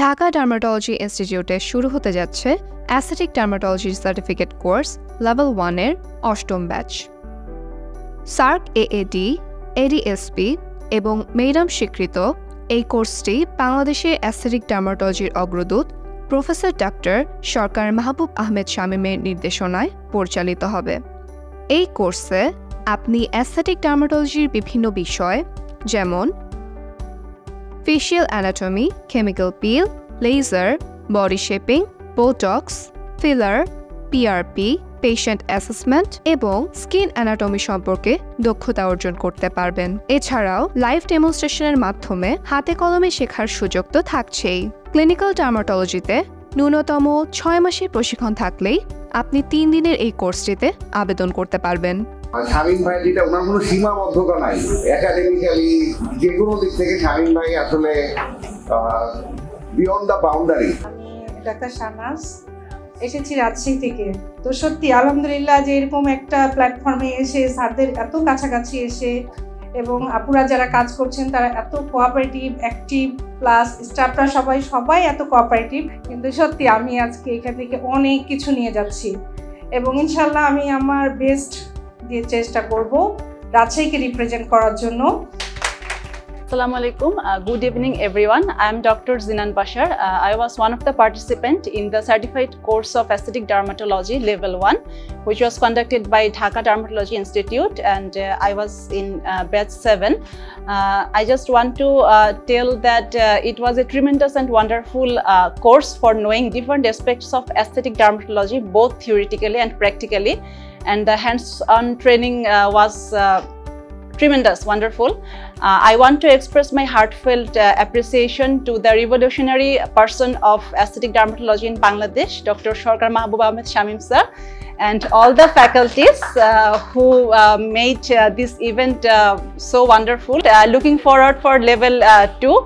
Dhaka Dermatology Institute শুরু হতে যাচ্ছে Aesthetic Dermatology Certificate Course Level 1 এর 8ম ব্যাচ। সার্ক AAD, ADSP এবং মেডাম স্বীকৃত এই কোর্সটি বাংলাদেশে অ্যাস্থেটিক ডার্মাটোলজির অগ্রদূত প্রফেসর ডক্টর সরকার মাহবুব আহমেদ শামীমের নির্দেশনায় পরিচালিত হবে। এই কোর্সে আপনি অ্যাস্থেটিক ডার্মাটোলজির বিভিন্ন বিষয় যেমন facial anatomy, chemical peel, laser, body shaping, botox, filler, PRP, patient assessment এবং স্কিন অ্যানাটমি সম্পর্কে দক্ষতা অর্জন করতে পারবেন। এছাড়াও লাইভ ডেমনস্ট্রেশনের মাধ্যমে হাতে কলমে শেখার সুযোগ তো থাকছেই। ক্লিনিক্যাল ডার্মাটোলজিতে ন্যূনতম 6 মাসের প্রশিক্ষণ থাকলেই আপনি 3 দিনের এই কোর্সটিতে আবেদন করতে পারবেন। শামীম ভাই যেটা ওনার কোনো সীমাবদ্ধতা নাই, একাডেমিক্যালি যে কোনো দিক থেকে শামীম ভাই আসলে বিয়ন্ড দ্য বাউন্ডারি। আমি ডাক্তার শাহনাজ এসেছি রাজশাহী থেকে। তো সত্যি আলহামদুলিল্লাহ যে এরকম একটা প্ল্যাটফর্মে এসে স্যারদের এত কাছাকাছি এসে এবং আপুরা যারা কাজ করছেন তারা এত কোঅপারেটিভ, অ্যাক্টিভ, প্লাস স্টাফরা সবাই এত কোঅপারেটিভ। কিন্তু সত্যি আমি আজকে এখান থেকে অনেক কিছু নিয়ে যাচ্ছি এবং ইনশাল্লাহ আমি আমার বেস্ট দিয়ে চেষ্টা করব রাজশাহীকে রিপ্রেজেন্ট করার জন্য। Assalamu alaikum. Good evening, everyone. I am Dr. Zinan Bashar. I was one of the participants in the certified course of Aesthetic Dermatology Level 1, which was conducted by Dhaka Dermatology Institute, and I was in batch 7. I just want to tell that it was a tremendous and wonderful course for knowing different aspects of aesthetic dermatology, both theoretically and practically, and the hands-on training was tremendous, wonderful. I want to express my heartfelt appreciation to the revolutionary person of aesthetic dermatology in Bangladesh, Dr. Sarker Mahbub Ahmed Shamim sir, and all the faculties who made this event so wonderful. Looking forward for level 2.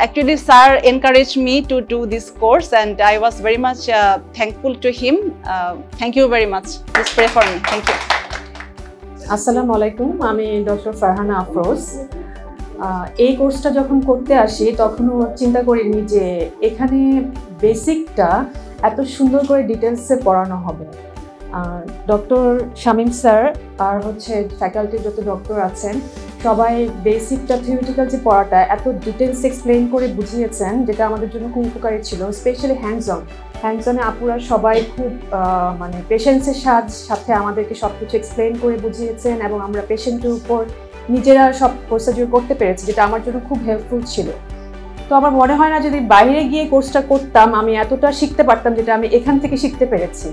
Actually, sir encouraged me to do this course, and I was very much thankful to him. Thank you very much. Please pray for me. Thank you. আসসালামু আলাইকুম, আমি doctor Farhana Afroz. এই কোর্সটা যখন করতে আসি তখনও চিন্তা করিনি যে এখানে বেসিকটা এত সুন্দর করে ডিটেলসে পড়ানো হবে। ডক্টর শামীম স্যার আর ফ্যাকাল্টির যত ডক্টর আছেন সবাই বেসিকটা থিওরিটিক্যাল যে পড়াটা এত ডিটেলস এক্সপ্লেন করে বুঝিয়েছেন, যেটা আমাদের জন্য খুব উপকারী ছিল। স্পেশালি হ্যান্ডসনে আপুরা সবাই খুব পেশেন্টসের সাথে আমাদেরকে সব কিছু এক্সপ্লেন করে বুঝিয়েছেন এবং আমরা পেশেন্টের উপর নিজেরা সব প্রসিডিউর করতে পেরেছি, যেটা আমার জন্য খুব হেল্পফুল ছিল। তো আমার মনে হয় না যদি বাইরে গিয়ে কোর্সটা করতাম আমি এতটা শিখতে পারতাম যেটা আমি এখান থেকে শিখতে পেরেছি।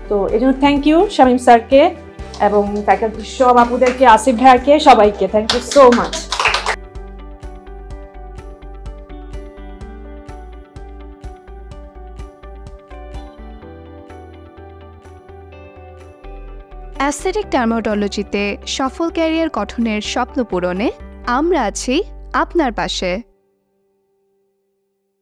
তো এই জন্য থ্যাংক ইউ শামীম স্যারকে এবং ফ্যাকাল্টির সব আপুদেরকে, আসিফ ভাইয়াকে, সবাইকে thank you so much. Aesthetic ডার্মাটোলজিতে সফল ক্যারিয়ার গঠনের স্বপ্ন পূরণে আমরা আছি আপনার পাশে।